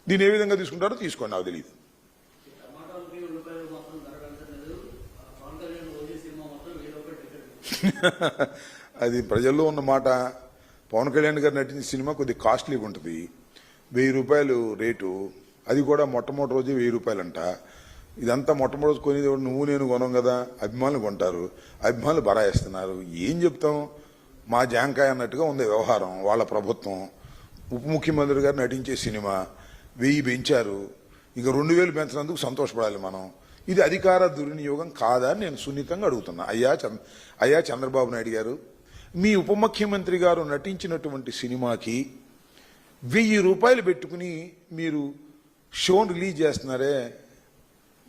దీన్ని ఏ విధంగా తీసుకుంటారో తీసుకోండి, నాకు తెలియదు. అది ప్రజల్లో ఉన్న మాట. పవన్ కళ్యాణ్ గారు నటించిన సినిమా కొద్దిగా కాస్ట్లీగా ఉంటుంది. 1000 రూపాయలు రేటు, అది కూడా మొట్టమొదటి రోజే 1000 రూపాయలంట. ఇదంతా మొట్టమొదటి కొనేది నువ్వు నేను కొనం కదా, అభిమానులు కొంటారు, అభిమానులు బరాయిస్తున్నారు. ఏం చెప్తాం, మా జాంకాయ అన్నట్టుగా ఉంది వ్యవహారం. వాళ్ళ ప్రభుత్వం, ఉప ముఖ్యమంత్రి గారు నటించే సినిమా 1000 పెంచారు, ఇక 2000 పెంచినందుకు సంతోషపడాలి మనం. ఇది అధికార దుర్వినియోగం కాదా అని నేను సున్నితంగా అడుగుతున్నా. అయ్యా చంద్రబాబు నాయుడు గారు, మీ ఉప ముఖ్యమంత్రి గారు నటించినటువంటి సినిమాకి 1000 రూపాయలు పెట్టుకుని మీరు షోను రిలీజ్ చేస్తున్నారే,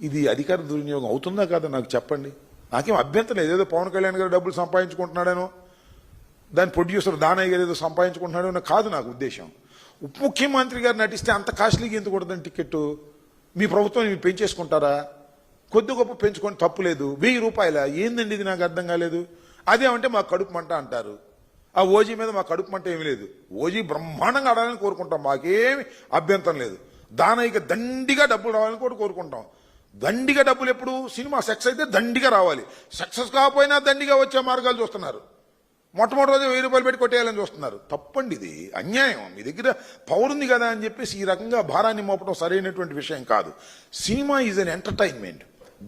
ఇది అధికార దుర్వినియోగం అవుతుందా కాదా నాకు చెప్పండి. నాకేం అభ్యంతరం లేదు. ఏదో పవన్ కళ్యాణ్ గారు డబ్బులు సంపాదించుకుంటున్నాడేనో, దాని ప్రొడ్యూసర్ దానయ్య గారు ఏదో సంపాదించుకుంటున్నాడో కాదు నాకు ఉద్దేశం. ఉప ముఖ్యమంత్రి గారు నటిస్తే అంత కాస్ట్లీగా ఎందుకు కొడదండి టికెట్? మీ ప్రభుత్వం మీరు పెంచేసుకుంటారా? కొద్ది గొప్ప పెంచుకొని తప్పు లేదు. 1000 రూపాయల ఏందండి ఇది, నాకు అర్థం కాలేదు. అదేమంటే మా కడుపు మంట అంటారు. ఆ ఓజీ మీద మా కడుపు మంట ఏమి లేదు. ఓజీ బ్రహ్మాండంగా ఆడాలని కోరుకుంటాం, మాకేమి అభ్యంతరం లేదు. దానయ్యకి దండిగా డబ్బులు రావాలని కూడా కోరుకుంటాం. దండిగా డబ్బులు ఎప్పుడు? సినిమా సక్సెస్ అయితే దండిగా రావాలి. సక్సెస్ కాకపోయినా దండిగా వచ్చే మార్గాలు చూస్తున్నారు. మొట్టమొదటి రోజు 1000 రూపాయలు పెట్టి కొట్టేయాలని చూస్తున్నారు. తప్పండి, ఇది అన్యాయం. మీ దగ్గర పవర్ ఉంది కదా అని చెప్పేసి ఈ రకంగా భారాన్ని మోపడం సరైనటువంటి విషయం కాదు. Cinema is an entertainment,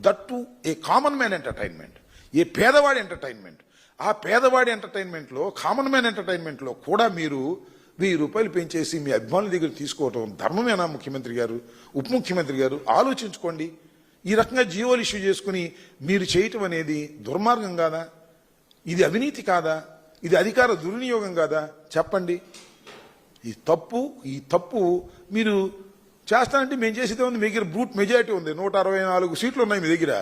that to a common man entertainment, a పేదవాడి ఎంటర్టైన్మెంట్. ఆ పేదవాడి ఎంటర్టైన్మెంట్లో, కామన్ మ్యాన్ ఎంటర్టైన్మెంట్లో కూడా మీరు 1000 రూపాయలు పెంచేసి మీ అభిమానుల దగ్గర తీసుకోవటం ధర్మమేనా? ముఖ్యమంత్రి గారు, ఉప ముఖ్యమంత్రి గారు ఆలోచించుకోండి. ఈ రకంగా జీవోలు ఇష్యూ చేసుకుని మీరు చేయటం అనేది దుర్మార్గం కాదా? ఇది అవినీతి కాదా? ఇది అధికార దుర్వినియోగం కాదా? చెప్పండి. ఈ తప్పు మీరు చేస్తానంటే మేము చేసేదే ఉంది. మీ దగ్గర బ్రూట్ మెజారిటీ ఉంది, 164 సీట్లు ఉన్నాయి మీ దగ్గర.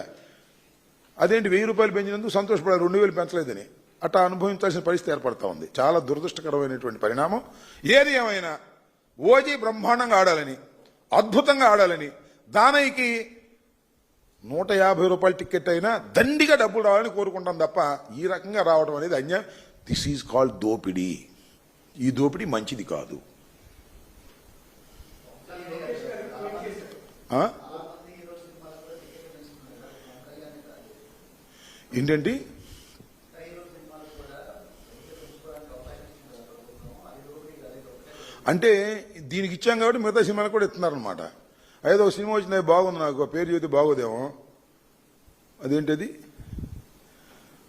అదేంటి 1000 రూపాయలు పెంచినందుకు సంతోషపడాలి, 2000 పెంచలేదని అట్లా అనుభవించాల్సిన పరిస్థితి ఏర్పడతా ఉంది. చాలా దురదృష్టకరమైనటువంటి పరిణామం. ఏది ఏమైనా ఓజీ బ్రహ్మాండంగా ఆడాలని, అద్భుతంగా ఆడాలని, దానయ్యకి 150 రూపాయల టికెట్ అయినా దండిగా డబ్బులు రావాలని కోరుకుంటాం తప్ప ఈ రకంగా రావడం అనేది అన్యాయం. దిస్ ఈజ్ కాల్డ్ దోపిడీ. ఈ దోపిడీ మంచిది కాదు. ఏంటండి అంటే దీనికి ఇచ్చాం కాబట్టి మిగతా సినిమాలకు కూడా ఇస్తున్నారనమాట. ఏదో సినిమా వచ్చింది బాగుంది, నాకు పేరు చెబితే బాగోదేమో. అదేంటది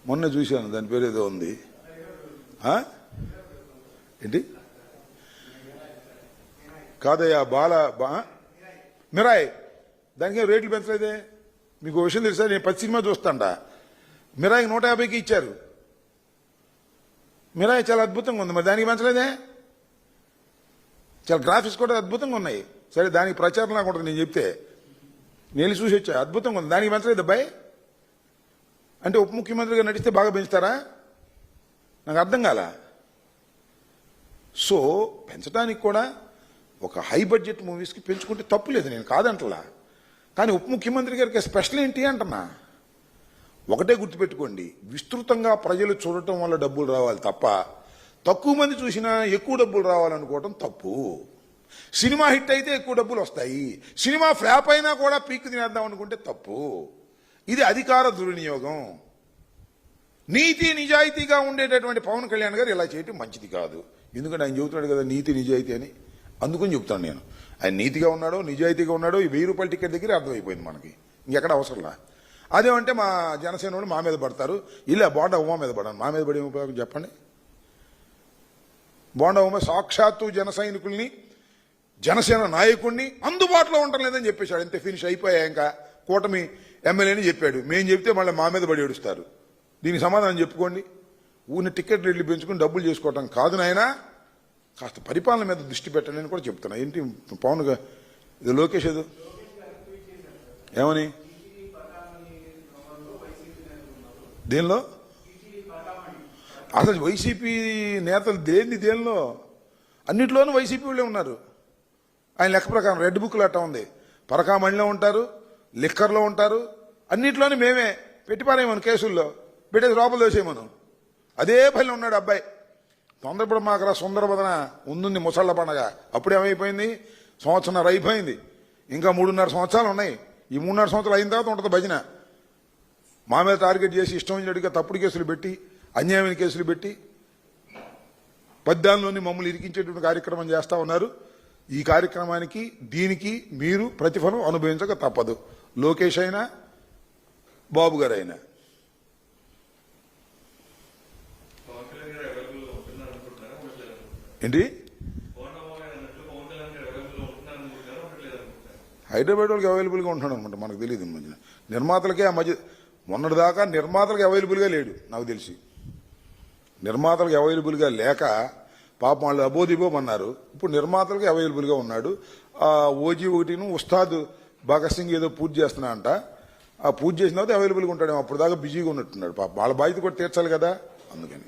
మొన్న చూశాను, దాని పేరు ఏదో ఉంది. ఏంటి కాదయ్యా, మిరాయ్, దానికి రేట్లు పెంచలేదే. మీకు విషయం తెలుసా, నేను 10 సినిమా చూస్తాంట. మిరాయికి 150కి ఇచ్చారు. మిరాయి చాలా అద్భుతంగా ఉంది, మరి దానికి పెంచలేదే. చాలా గ్రాఫిక్స్ కూడా అద్భుతంగా ఉన్నాయి. సరే, దానికి ప్రచారం లాగా ఉంటుంది. నేను చెప్తే నేను చూసి వచ్చా, అద్భుతంగా ఉంది, దానికి పెంచలేదు అబ్బాయి. అంటే ఉప ముఖ్యమంత్రిగా నటిస్తే బాగా పెంచుతారా? నాకు అర్థం కాల. సో పెంచడానికి కూడా ఒక హై బడ్జెట్ మూవీస్కి పెంచుకుంటే తప్పు లేదు, నేను కాదంటలా. కానీ ఉప ముఖ్యమంత్రి గారికి స్పెషల్ ఏంటి అంటున్నా. ఒకటే గుర్తుపెట్టుకోండి, విస్తృతంగా ప్రజలు చూడటం వల్ల డబ్బులు రావాలి తప్ప తక్కువ మంది చూసినా ఎక్కువ డబ్బులు రావాలనుకోవటం తప్పు. సినిమా హిట్ అయితే ఎక్కువ డబ్బులు వస్తాయి, సినిమా ఫ్లాప్ అయినా కూడా పీక్ తినేద్దాం అనుకుంటే తప్పు. ఇది అధికార దుర్వినియోగం. నీతి నిజాయితీగా ఉండేటటువంటి పవన్ కళ్యాణ్ గారు ఇలా చేయటం మంచిది కాదు. ఎందుకంటే ఆయన చెబుతున్నాడు కదా నీతి నిజాయితీ అని, అందుకని చెప్తాను నేను. ఆయన నీతిగా ఉన్నాడో నిజాయితీగా ఉన్నాడో ఈ 1000 రూపాయల టికెట్ దగ్గర అర్థమైపోయింది మనకి, ఇంకెక్కడ అవసరంలా. అదేమంటే మా జనసేన వాళ్ళు మా మీద పడతారు, ఇలా బోండా ఉమా మీద పడాను. మా మీద పడే ఉపయోగం చెప్పండి. బోండా ఉమా సాక్షాత్తు జన సైనికుల్ని, జనసేన నాయకుడిని అందుబాటులో ఉండటం లేదని చెప్పేశాడు. అంతే, ఫినిష్ అయిపోయా. ఇంకా కూటమి ఎమ్మెల్యేని చెప్పాడు. మేము చెప్తే మళ్ళీ మా మీద పడి ఏడుస్తారు. దీనికి సమాధానం చెప్పుకోండి. ఊరిని టికెట్ రేట్లు పెంచుకుని డబ్బులు చేసుకోవటం కాదు నాయనా, కాస్త పరిపాలన మీద దృష్టి పెట్టండి అని కూడా చెప్తున్నా. ఏంటి పవన్ ఇది లోకేష్ ఏదో ఏమని, దేనిలో అసలు వైసీపీ నేతలు దేనిలో అన్నిట్లోనూ వైసీపీ వాళ్ళే ఉన్నారు. ఆయన లెక్క ప్రకారం రెడ్ బుక్లో అట్టా ఉంది. పరకామణిలో ఉంటారు, లిక్కర్లో ఉంటారు, అన్నిట్లోనూ మేమే పెట్టిపారేమను, కేసుల్లో పెట్టేసి లోపల దోసేయమను. అదే పనిలో ఉన్నాడు అబ్బాయి. తొందరపడి మాకరా సుందరబదన ఉంది ముసళ్ళ పండగ. అప్పుడేమైపోయింది, సంవత్సరన్నర అయిపోయింది, ఇంకా 3.5 సంవత్సరాలు ఉన్నాయి. ఈ 3.5 సంవత్సరాలు అయిన తర్వాత ఉంటుంది భజన. మా మీద టార్గెట్ చేసి ఇష్టం వచ్చినట్టుగా తప్పుడు కేసులు పెట్టి, అన్యాయమైన కేసులు పెట్టి, పద్యాల్లోని మమ్మల్ని ఇరికించేటువంటి కార్యక్రమం చేస్తా ఉన్నారు. ఈ కార్యక్రమానికి దీనికి మీరు ప్రతిఫలం అనుభవించక తప్పదు. లోకేష్ అయినా బాబు గారు అయినా. ఏంటి హైదరాబాద్ వాళ్ళకి అవైలబుల్గా ఉంటున్నాడు అనమాట, మనకు తెలియదు. మధ్యన నిర్మాతలకే ఆ మధ్య మొన్నటిదాకా నిర్మాతలకు అవైలబుల్గా లేడు నాకు తెలిసి. నిర్మాతలకు అవైలబుల్గా లేక పాపం వాళ్ళు అబోదిబోమన్నారు. ఇప్పుడు నిర్మాతలకి అవైలబుల్గా ఉన్నాడు. ఆ ఓజీ ఒకటిను ఉస్తాద్ భగత్ సింగ్ ఏదో పూజ చేస్తున్నా అంట. ఆ పూజ చేసిన తర్వాత అవైలబుల్గా ఉంటాడు. అప్పుడు దాకా బిజీగా ఉన్నట్టున్నాడు. పాపం వాళ్ళ బాధ్యత కూడా తీర్చాలి కదా, అందుకని.